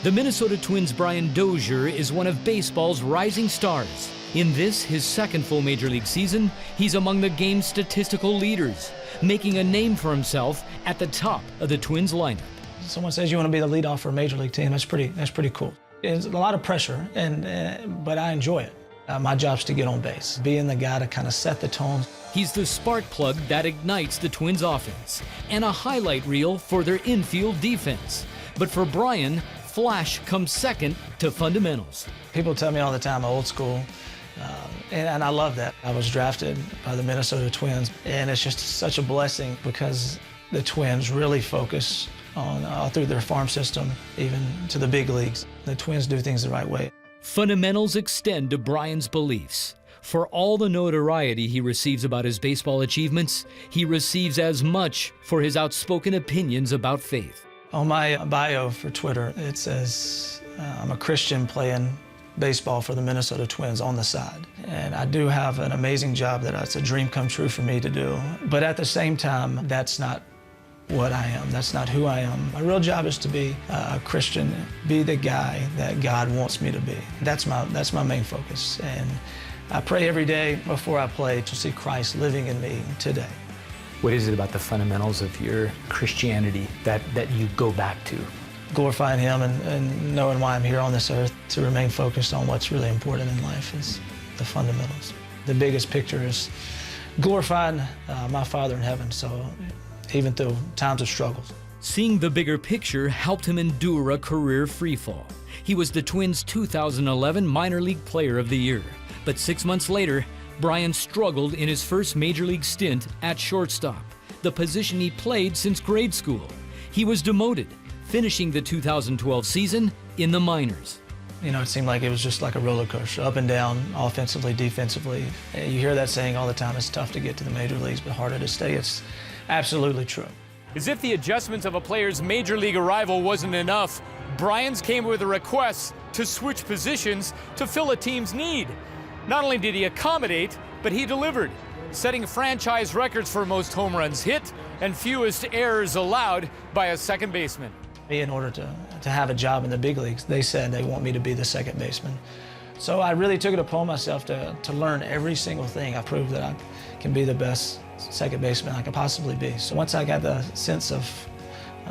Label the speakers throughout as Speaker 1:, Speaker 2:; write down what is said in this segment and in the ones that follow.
Speaker 1: The Minnesota Twins' Brian Dozier is one of baseball's rising stars. In this, his second full Major League season, he's among the game's statistical leaders, making a name for himself at the top of the Twins lineup.
Speaker 2: Someone says you want to be the leadoff for a Major League team, that's pretty cool. It's a lot of pressure, but I enjoy it. My job's to get on base, being the guy to kind of set the tone.
Speaker 1: He's the spark plug that ignites the Twins' offense and a highlight reel for their infield defense. But for Brian, flash comes second to fundamentals.
Speaker 2: People tell me all the time I'm old school, and I love that. I was drafted by the Minnesota Twins, and it's just such a blessing because the Twins really focus on through their farm system, even to the big leagues. The Twins do things the right way.
Speaker 1: Fundamentals extend to Brian's beliefs. For all the notoriety he receives about his baseball achievements, he receives as much for his outspoken opinions about faith.
Speaker 2: On my bio for Twitter, it says I'm a Christian playing baseball for the Minnesota Twins on the side. And I do have an amazing job that's a dream come true for me to do. But at the same time, that's not what I am. That's not who I am. My real job is to be a Christian, be the guy that God wants me to be. That's my main focus. And I pray every day before I play to see Christ living in me today.
Speaker 3: What is it about the fundamentals of your Christianity that you go back to?
Speaker 2: Glorifying Him and knowing why I'm here on this earth, to remain focused on what's really important in life is the fundamentals. The biggest picture is glorifying my Father in heaven, so even through times of struggles.
Speaker 1: Seeing the bigger picture helped him endure a career freefall. He was the Twins' 2011 Minor League Player of the Year, but 6 months later, Brian struggled in his first Major League stint at shortstop, the position he played since grade school. He was demoted, finishing the 2012 season in the minors.
Speaker 2: You know, it seemed like it was just like a roller coaster, up and down, offensively, defensively. You hear that saying all the time, it's tough to get to the major leagues, but harder to stay. It's absolutely true.
Speaker 4: As if the adjustments of a player's major league arrival wasn't enough, Brian's came with a request to switch positions to fill a team's need. Not only did he accommodate, but he delivered, setting franchise records for most home runs hit and fewest errors allowed by a second baseman.
Speaker 2: In order to have a job in the big leagues, they said they want me to be the second baseman. So I really took it upon myself to learn every single thing. I proved that I can be the best second baseman I could possibly be. So once I got the sense of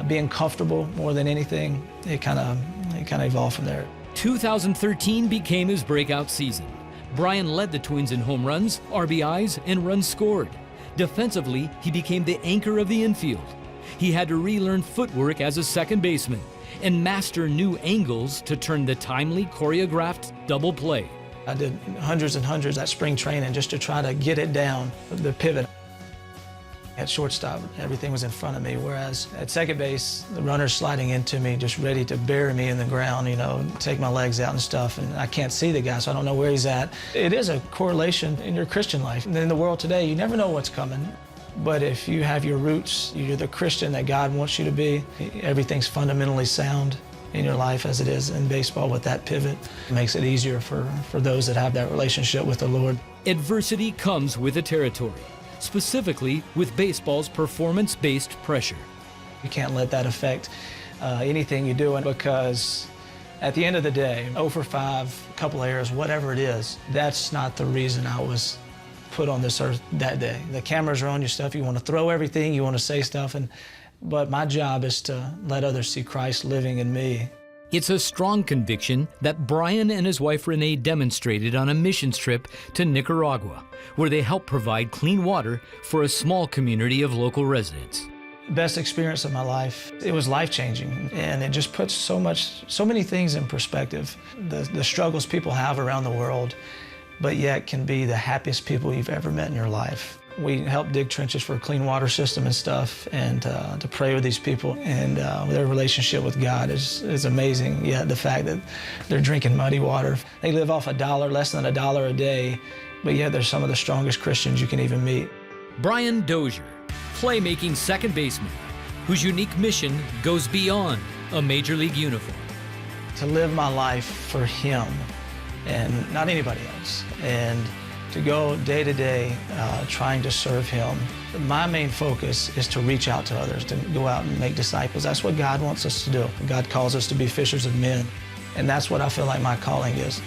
Speaker 2: being comfortable more than anything, it kind of evolved from there.
Speaker 1: 2013 became his breakout season. Brian led the Twins in home runs, RBIs, and runs scored. Defensively, he became the anchor of the infield. He had to relearn footwork as a second baseman and master new angles to turn the timely choreographed double play.
Speaker 2: I did hundreds and hundreds at spring training just to try to get it down, the pivot. At shortstop, everything was in front of me, whereas at second base, the runner's sliding into me, just ready to bury me in the ground, you know, take my legs out and stuff, and I can't see the guy, so I don't know where he's at. It is a correlation in your Christian life. And in the world today, you never know what's coming. But if you have your roots, you're the Christian that God wants you to be, everything's fundamentally sound in your life as it is in baseball with that pivot. It makes it easier for those that have that relationship with the Lord.
Speaker 1: Adversity comes with the territory, specifically with baseball's performance-based pressure.
Speaker 2: You can't let that affect anything you do, because at the end of the day, 0 for 5, a couple errors, whatever it is, that's not the reason I was put on this earth that day. The cameras are on your stuff, you want to throw everything, you want to say stuff, but my job is to let others see Christ living in me.
Speaker 1: It's a strong conviction that Brian and his wife Renee demonstrated on a missions trip to Nicaragua, where they helped provide clean water for a small community of local residents.
Speaker 2: Best experience of my life. It was life-changing, and it just puts so many things in perspective. The struggles people have around the world, but yet can be the happiest people you've ever met in your life. We help dig trenches for a clean water system and stuff, and to pray with these people, and their relationship with God is amazing. Yet the fact that they're drinking muddy water, they live off $1, less than $1 a day, but yet they're some of the strongest Christians you can even meet.
Speaker 1: Brian Dozier, playmaking second baseman, whose unique mission goes beyond a major league uniform.
Speaker 2: To live my life for Him and not anybody else, and to go day to day trying to serve Him. My main focus is to reach out to others, to go out and make disciples. That's what God wants us to do. God calls us to be fishers of men, and that's what I feel like my calling is.